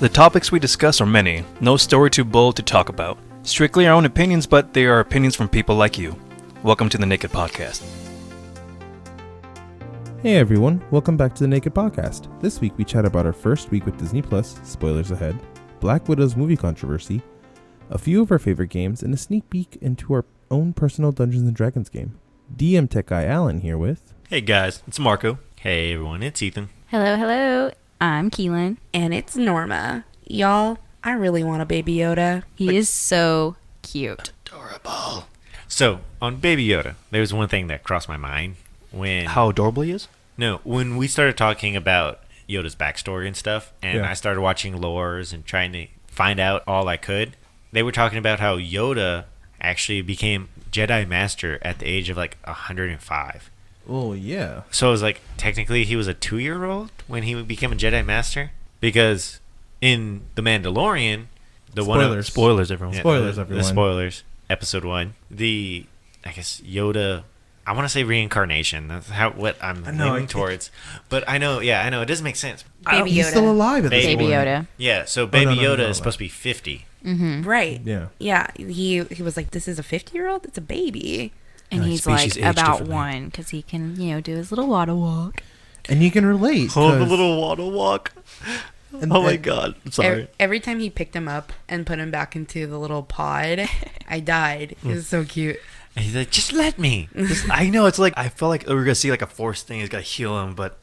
The topics we discuss are many, no story too bold to talk about. Strictly our own opinions, but they are opinions from people like you. Welcome to the NAKE'd Podcast. Hey everyone, welcome back to the NAKE'd Podcast. This week we chat about our first week with Disney+, spoilers ahead, Black Widow's movie controversy, a few of our favorite games, and a sneak peek into our own personal Dungeons & Dragons game. DM Tech Guy Alan here with... Hey guys, it's Marco. Hey everyone, it's Ethan. Hello, I'm Kielyn. And it's Norma. Y'all, I really want a Baby Yoda. He is so cute. Adorable. So, on Baby Yoda, there's one thing that crossed my mind when... How adorable he is? No, when we started talking about Yoda's backstory and stuff, and I started watching lores and trying to find out all I could, they were talking about how Yoda actually became Jedi Master at the age of like 105. Oh, yeah. So it was like, technically he was a 2-year-old when he became a Jedi Master? Because in The Mandalorian, Spoilers, everyone. The spoilers, episode 1, I guess Yoda... I want to say reincarnation. That's what I'm leaning towards. But I know, it doesn't make sense. Baby Yoda. He's still alive at this Baby point. Yoda. Yeah, so Baby Yoda is supposed to be 50. Mm-hmm. Right. Yeah. Yeah, he was like, this is a 50-year-old? It's a baby. And Yeah, he's species like age about differently. 1 because he can, do his little water walk. And you can relate. Oh, the 'cause- little water walk. and- Oh my and- god. I'm sorry. Every time he picked him up and put him back into the little pod, I died. It was so cute. And he's like, just let me. I know, it's like, I felt like we were going to see like a force thing. He's got to heal him, but...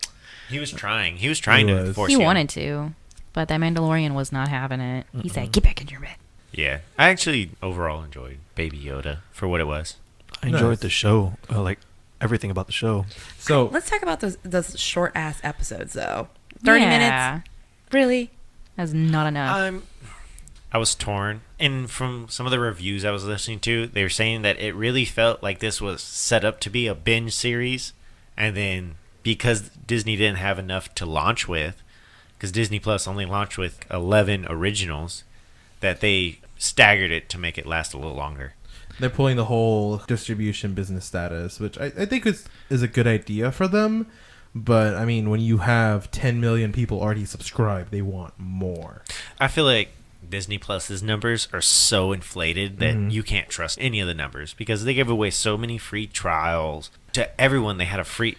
He was trying. He was trying He to was. force He him. wanted to, but that Mandalorian was not having it. He said, get back in your bed. Yeah. I actually overall enjoyed Baby Yoda for what it was. I enjoyed Nice. the show. Like, everything about the show. So, Let's talk about those short-ass episodes, though. 30 Yeah. minutes? Really? That's not enough. I was torn. And from some of the reviews I was listening to, they were saying that it really felt like this was set up to be a binge series. And then because Disney didn't have enough to launch with, because Disney Plus only launched with 11 originals, that they staggered it to make it last a little longer. they're pulling the whole distribution business status, which I think is a good idea for them. But, I mean, when you have 10 million people already subscribed, they want more. I feel like Disney Plus's numbers are so inflated that you can't trust any of the numbers because they give away so many free trials to everyone.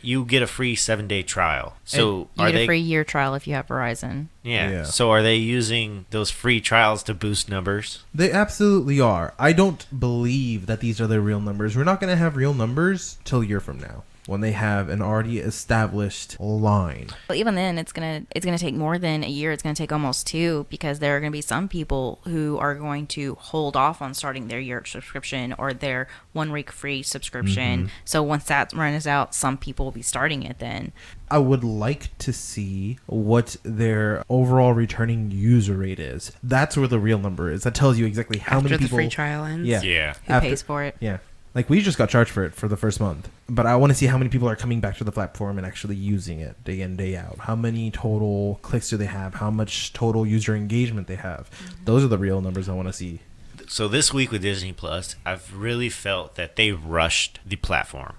You get a free 7-day trial. So You get a free year trial if you have Verizon. Yeah. So are they using those free trials to boost numbers? They absolutely are. I don't believe that these are their real numbers. We're not going to have real numbers till a year from now, when they have an already established line. Well, even then, it's gonna take more than a year. It's gonna take almost 2 because there are gonna be some people who are going to hold off on starting their year subscription or their 1 week free subscription. So once that runs out, some people will be starting it then. I would like to see what their overall returning user rate is. That's where the real number is. That tells you exactly how After many the people... free trial ends? Yeah. Who pays for it? Yeah. Like, we just got charged for it for the first month. But I want to see how many people are coming back to the platform and actually using it day in, day out. How many total clicks do they have? How much total user engagement they have? Those are the real numbers I want to see. So this week with Disney Plus, I've really felt that they rushed the platform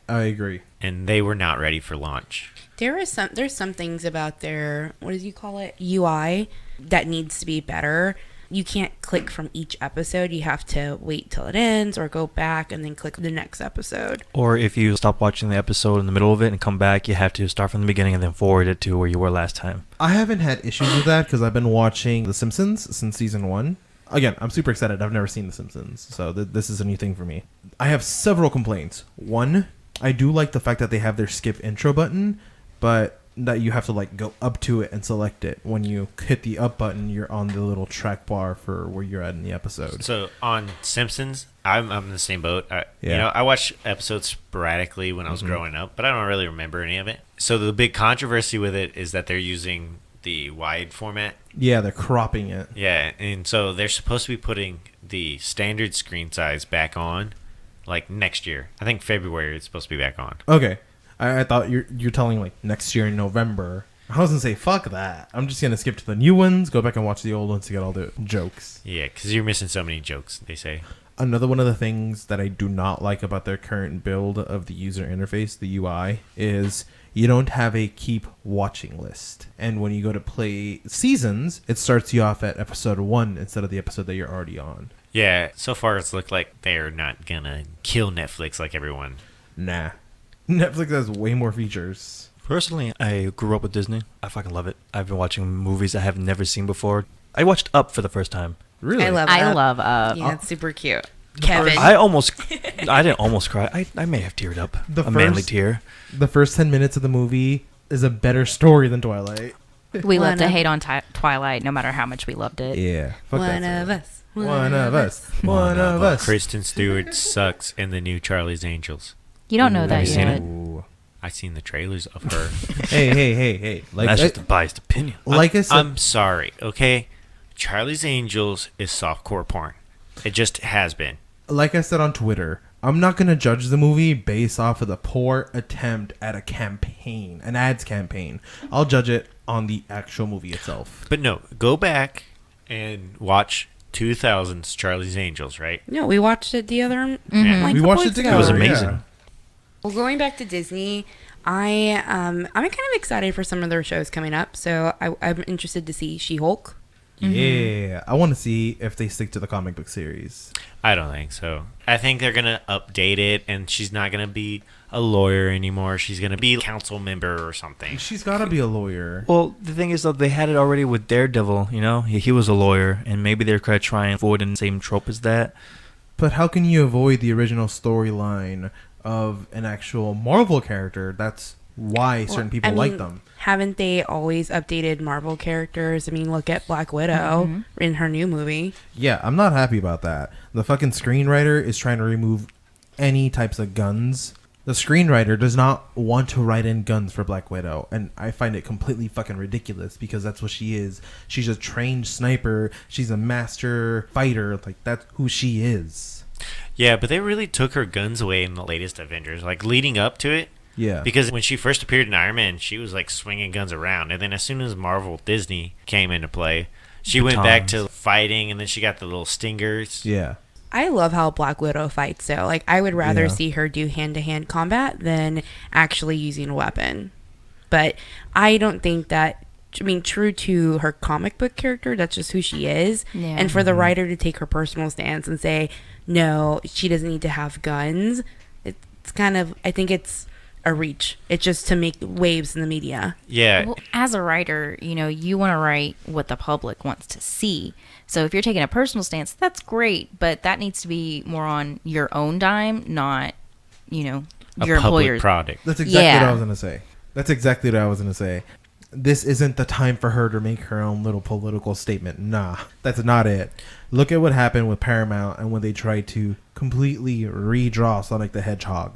I agree. and they were not ready for launch. There's some things about their, what do you call it, UI, that needs to be better. You can't click from each episode. You have to wait till it ends or go back and then click the next episode. Or if you stop watching the episode in the middle of it and come back, you have to start from the beginning and then forward it to where you were last time. I haven't had issues with that because I've been watching The Simpsons since season 1. Again, I'm super excited. I've never seen The Simpsons, so this is a new thing for me. I have several complaints. One, I do like the fact that they have their skip intro button, but that you have to like go up to it and select it. When you hit the up button, you're on the little track bar for where you're at in the episode. So on Simpsons, I'm in the same boat. Yeah. I watched episodes sporadically when I was growing up, but I don't really remember any of it. So the big controversy with it is that they're using the wide format. Yeah, they're cropping it. Yeah, and so they're supposed to be putting the standard screen size back on like next year. I think February it's supposed to be back on. Okay. I thought you're telling like next year in November. I was gonna say fuck that. I'm just gonna skip to the new ones, go back and watch the old ones to get all the jokes. Yeah, because you're missing so many jokes, they say. Another one of the things that I do not like about their current build of the user interface, the UI, is you don't have a keep watching list. And when you go to play seasons, it starts you off at episode 1 instead of the episode that you're already on. Yeah, so far it's looked like they're not gonna kill Netflix like everyone. Nah. Netflix has way more features. Personally, I grew up with Disney. I fucking love it. I've been watching movies I have never seen before. I watched Up for the first time. Really? I love Up. Yeah, it's super cute. Kevin. I didn't almost cry. I may have teared up. A manly tear. The first 10 minutes of the movie is a better story than Twilight. We love to hate on Twilight no matter how much we loved it. Yeah. Fuck One that of story. us. One of us. One of us. Kristen Stewart sucks in the new Charlie's Angels. You don't know that you seen yet. it? Ooh. I've seen the trailers of her. Hey. That's just a biased opinion. Like I said, I'm sorry, okay? Charlie's Angels is softcore porn. It just has been. like I said on Twitter, I'm not going to judge the movie based off of the poor attempt at a campaign, an ads campaign. I'll judge it on the actual movie itself. But no, go back and watch 2000's Charlie's Angels, right? No, we watched it the other. Yeah. Like We a couple watched it weeks together. It was ago. amazing. Yeah. Well, going back to Disney, I'm kind of excited for some of their shows coming up. So I'm interested to see She-Hulk. Yeah, I want to see if they stick to the comic book series. I don't think so. I think they're going to update it, and she's not going to be a lawyer anymore. She's going to be a council member or something. She's got to be a lawyer. Well, the thing is, though, they had it already with Daredevil, you know? He was a lawyer, and maybe they're going to try and avoid the same trope as that. But how can you avoid the original storyline of an actual Marvel character? That's why certain people like them. Haven't they always updated Marvel characters? I mean, look at Black Widow in her new movie. Yeah, I'm not happy about that. The fucking screenwriter is trying to remove any types of guns. The screenwriter does not want to write in guns for Black Widow, and I find it completely fucking ridiculous because that's what she is. She's a trained sniper. She's a master fighter. Like, that's who she is. Yeah, but they really took her guns away in the latest Avengers. Like, leading up to it, Yeah. because when she first appeared in Iron Man, she was like swinging guns around, and then as soon as Marvel Disney came into play, she went back to fighting, and then she got the little stingers. Yeah. I love how Black Widow fights, though. Like, I would rather Yeah. see her do hand-to-hand combat than actually using a weapon. But I don't think that, I mean, true to her comic book character, that's just who she is. Yeah. And for the writer to take her personal stance and say, no, she doesn't need to have guns, it's kind of, I think it's a reach. It's just to make waves in the media. Yeah. Well, as a writer, you know, you want to write what the public wants to see. So if you're taking a personal stance, that's great, but that needs to be more on your own dime, not, you know, your a public employer's. product. That's exactly what Yeah. I was going to say. That's exactly what I was going to say. This isn't the time for her to make her own little political statement. Nah, that's not it. Look at what happened with Paramount and when they tried to completely redraw Sonic the Hedgehog.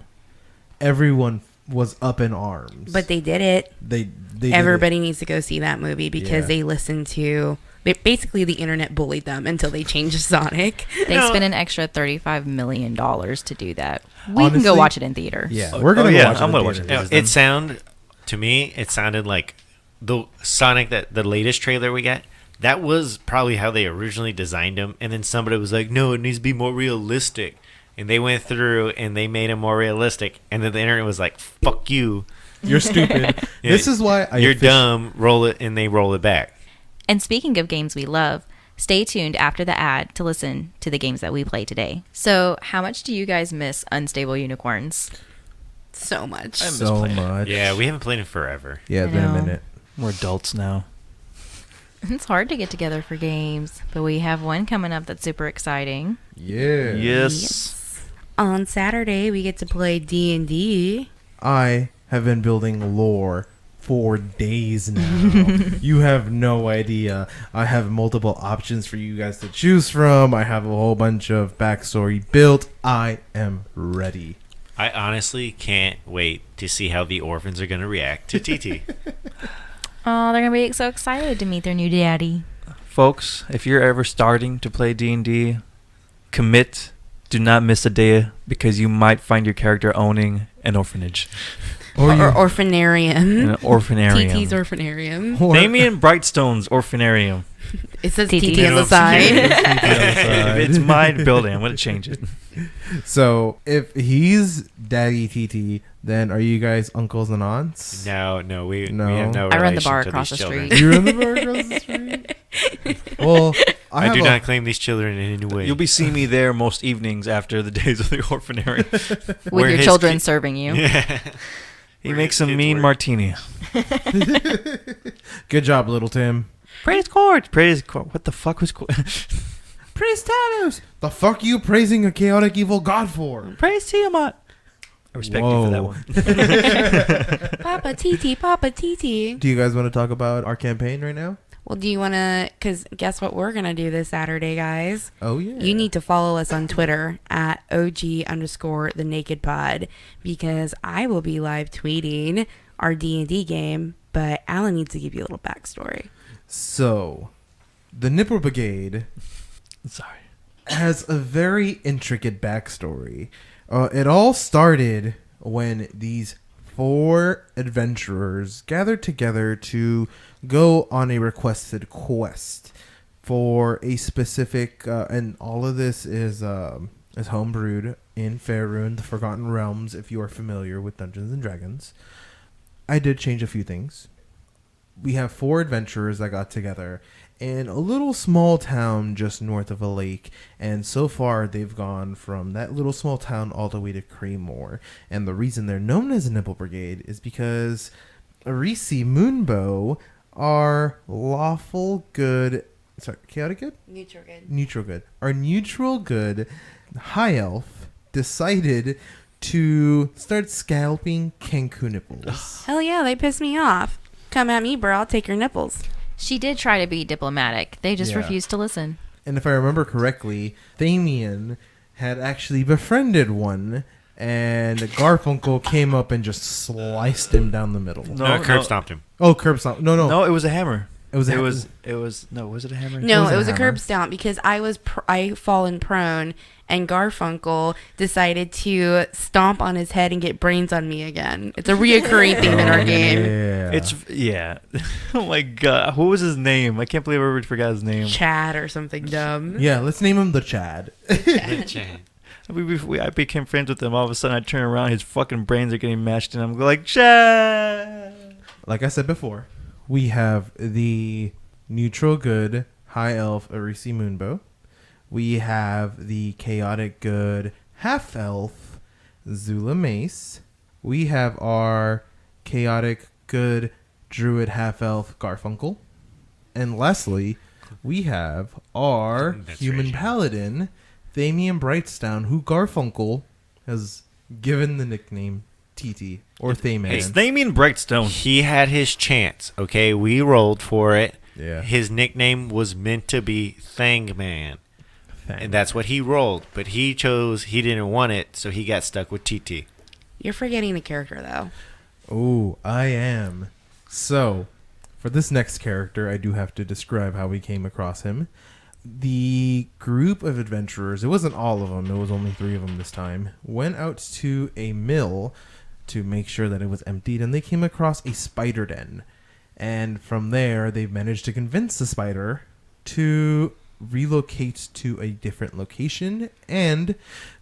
Everyone was up in arms. But they did it. They did Everybody needs to go see that movie because Yeah. they listened to... Basically, the internet bullied them until they changed Sonic. They spent an extra $35 million to do that. We can Honestly, go watch it in theater. it. Yeah, we're gonna yeah, watch it. I'm in gonna watch theaters. it. It sounded like the Sonic, that the latest trailer we got, that was probably how they originally designed him, and then somebody was like, no, it needs to be more realistic, and they went through and they made him more realistic, and then the internet was like, fuck you, You're stupid. Yeah, This is why you're dumb, roll it, and they roll it back. And speaking of games we love, stay tuned after the ad to listen to the games that we play today. So, how much do you guys miss Unstable Unicorns? So much. so playing it. much. Yeah, we haven't played in forever. Yeah, it's I been a know. minute. We're adults now. It's hard to get together for games, but we have one coming up that's super exciting. Yeah. Yes. On Saturday, we get to play D&D. I have been building lore for days now. You have no idea. I have multiple options for you guys to choose from. I have a whole bunch of backstory built. I am ready. I honestly can't wait to see how the orphans are going to react to TT. Oh, they're going to be so excited to meet their new daddy. Folks, if you're ever starting to play D&D, commit. Do not miss a day because you might find your character owning an orphanage. Or Or Orphanarium. An orphanarium. TT's Orphanarium. Damien Brightstone's orphanarium. It says TT. TT on the side. If it's my building, I'm going to change it. So if he's Daddy TT, Then are you guys uncles and aunts? No, we No. have no I run the relation bar to across these the children. street. You're in the bar across the street? Well, I have do a- not claim these children in any way. You'll be seeing me there most evenings after the days of the orphanary. With Where your his children kid- serving you. Yeah. He Where makes his a kids mean work. martini. Good job, little Tim. Praise court. Praise court. What the fuck was court? Praise Talos. The fuck you praising a chaotic evil god for? Praise Tiamat. I respect you for that one. Papa Titi, Papa Titi. Do you guys want to talk about our campaign right now? Well, do you want to? Because guess what we're going to do this Saturday, guys? Oh, yeah. You need to follow us on Twitter at OG_the Naked Pod, because I will be live tweeting our D&D game, but Alan needs to give you a little backstory. So, the Nipple Brigade Sorry. has a very intricate backstory. It all started when these 4 adventurers gathered together to go on a requested quest for a specific, and all of this is homebrewed in Faerun, the Forgotten Realms, if you are familiar with Dungeons and Dragons. I did change a few things. We have 4 adventurers that got together in a little small town just north of a lake, and so far they've gone from that little small town all the way to Craymore. And the reason they're known as a Nipple Brigade is because Arisi Moonbow, our lawful good, chaotic good? Neutral good. Neutral good. Our neutral good high elf decided to start scalping Kenku nipples. Hell yeah, they pissed me off. Come at me, bro. I'll take your nipples. She did try to be diplomatic. They just Yeah. refused to listen. And if I remember correctly, Damien had actually befriended one, and Garfunkel came up and just sliced him down the middle. No, curb stomped him. Oh, curb stomp. No. No, it was a hammer. It was. No, was it a hammer? No, was it a was a hammer. curb stomp because I fallen prone, and Garfunkel decided to stomp on his head and get brains on me again. It's a reoccurring theme in our game. Yeah. Yeah. Oh my god. What was his name? I can't believe I already forgot his name. Chad or something dumb. Yeah, let's name him the Chad. I became friends with him. All of a sudden, I turn around, his fucking brains are getting mashed, and I'm like, Chad. Like I said before, we have the neutral good high elf Arisi Moonbow. We have the chaotic good half elf Zula Mace. We have our chaotic good druid half elf Garfunkel. And lastly, we have our That's human Rachel. paladin Thamian Brightstone, who Garfunkel has given the nickname TT or Thayman. It's Damien Brightstone. He had his chance, okay? We rolled for it. Yeah. His nickname was meant to be Thangman. And that's what he rolled. But he didn't want it, so he got stuck with TT. You're forgetting the character, though. Oh, I am. So, for this next character, I do have to describe how we came across him. The group of adventurers, it wasn't all of them, it was only 3 of them this time, went out to a mill to make sure that it was emptied, and they came across a spider den. And from there, they managed to convince the spider to relocate to a different location, and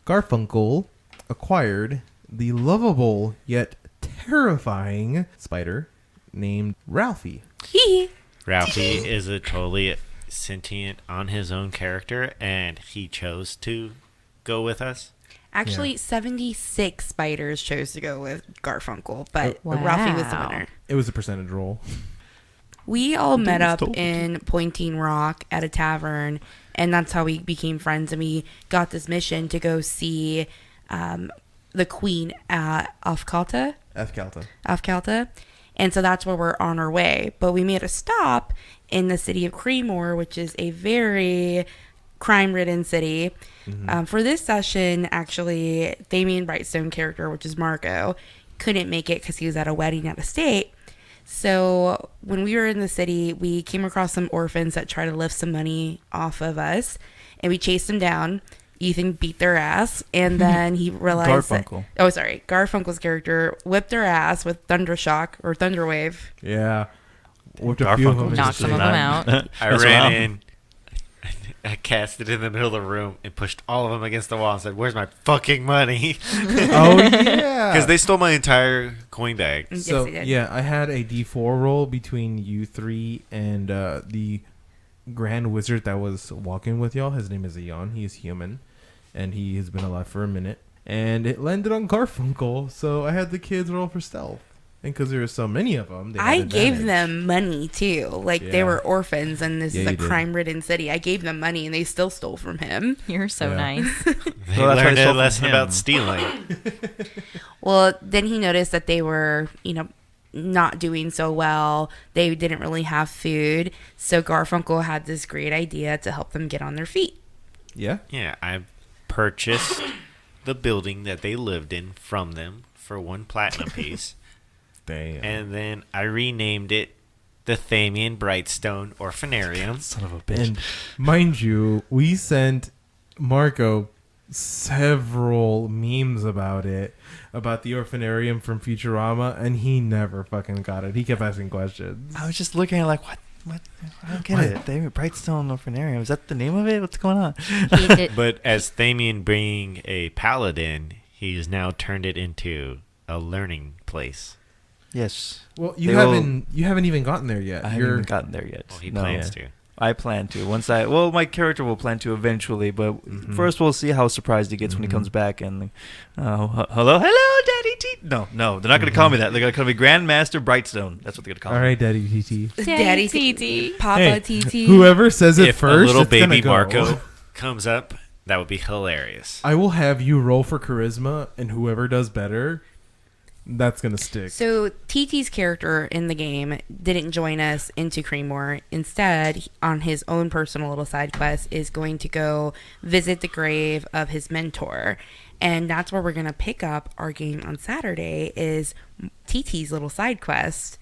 Garfunkel acquired the lovable yet terrifying spider named Ralphie. Hee. Ralphie is a totally sentient on his own character, and he chose to go with us. Actually, Yeah. 76 spiders chose to go with Garfunkel, but Wow. Ralphie was the winner. It was a percentage roll. We all met was up told. in Pointing Rock at a tavern, and that's how we became friends. And we got this mission to go see the Queen at Afkalta. And so that's where we're on our way. But we made a stop in the city of Craymore, which is a very crime-ridden city. For this session, actually, Thamian Brightstone character, which is Marco, couldn't make it because he was at a wedding out of state. So when we were in the city, we came across some orphans that tried to lift some money off of us, and we chased them down. Ethan beat their ass, and then he realized Garfunkel. Garfunkel's character whipped their ass with Thundershock or Thunderwave. Yeah. Whipped a few of them Garfunkel Knocked into some of shape. them out. I That's ran wow. in. I cast it in the middle of the room and pushed all of them against the wall and said, "Where's my fucking money?" Oh yeah, Because they stole my entire coin bag. Yes, So they did. yeah, I had a D4 roll between you three and the Grand Wizard that was walking with y'all. His name is Eon. He is human, and he has been alive for a minute. And it landed on Garfunkel, so I had the kids roll for stealth. And because there were so many of them, they had I gave advantage. them money too. Like they Yeah. were orphans, and this Yeah, is a you did. crime-ridden city. I gave them money, and they still stole from him. You're so Yeah. nice. They Well, that's why learned they a stole from lesson him. about stealing. Well, then he noticed that they were, not doing so well. They didn't really have food, so Garfunkel had this great idea to help them get on their feet. Yeah. Yeah, I purchased the building that they lived in from them for 1 platinum piece. Damn. And then I renamed it the Thamian Brightstone Orphanarium. Son of a bitch. And mind you, we sent Marco several memes about it, about the orphanarium from Futurama, and he never fucking got it. He kept asking questions. I was just looking at it like, what? I don't get What? it. David Brightstone Orphanarium. Is that the name of it? What's going on? He did- But as Thamian being a paladin, he's now turned it into a learning place. Yes. Well, They you haven't even gotten there yet. I haven't even gotten there yet. Well, he No. plans to. I plan to. My character will plan to eventually, but Mhm. first we'll see how surprised he gets when he Mhm. comes back and, hello, Daddy T. No, they're not going to call me that. They're going to call me Grandmaster Brightstone. That's what they're going to call All me. right, Daddy TT. Daddy TT. Papa Hey, TT. Whoever says it If first, a little it's gonna baby go. Marco comes up, that would be hilarious. I will have you roll for charisma, and whoever does better, that's gonna stick. So TT's character in the game didn't join us into Creamore. Instead, on his own personal little side quest, is going to go visit the grave of his mentor. And that's where we're going to pick up our game on Saturday, is TT's little side quest.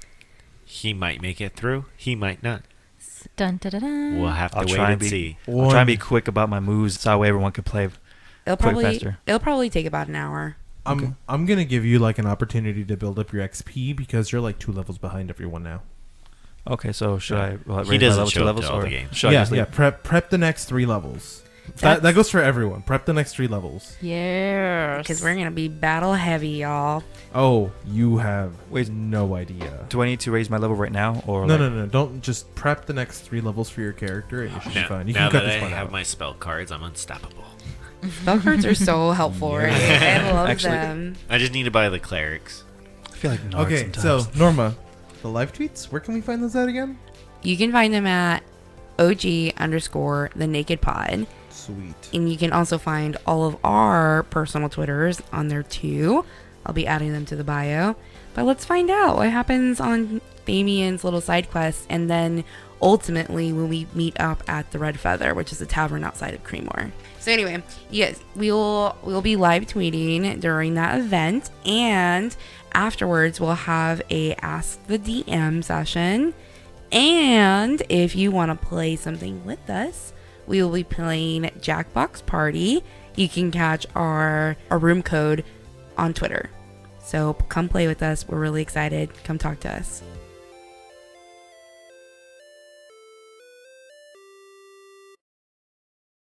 He might make it through. He might not. Dun, dun, dun, dun. We'll have to I'll wait try and and be- see. I'll try and be quick about my moves so that way everyone can play. Faster. It'll probably take about an hour. I'm gonna give you like an opportunity to build up your XP because you're like 2 levels behind everyone now. Okay, so should I raise He my doesn't level show 2 up to levels? all Or the games. should I Yeah, just leave? yeah. Prep the next 3 levels. That's- That goes for everyone. Prep the next 3 levels. Yes. Because we're going to be battle heavy, y'all. Oh, you have Wait. no idea. Do I need to raise my level right now? Or No. Don't just prep the next 3 levels for your character, and you should be Now, fine. You now can cut that I this part have out. my spell cards, I'm unstoppable. Spell cards are so helpful, right? I love Actually- them. I just need to buy the clerics. I feel like Narc Okay, sometimes. so Norma, the live tweets. Where can we find those at again? You can find them at OG_the Naked Pod. Sweet. And you can also find all of our personal Twitters on there too. I'll be adding them to the bio. But let's find out what happens on Damien's little side quest, and then ultimately when we meet up at the Red Feather, which is a tavern outside of Creamore. So anyway, yes, we'll be live tweeting during that event, and afterwards we'll have a Ask the DM session. And if you want to play something with us, we will be playing Jackbox Party. You can catch our room code on Twitter. So come play with us. We're really excited. Come talk to us.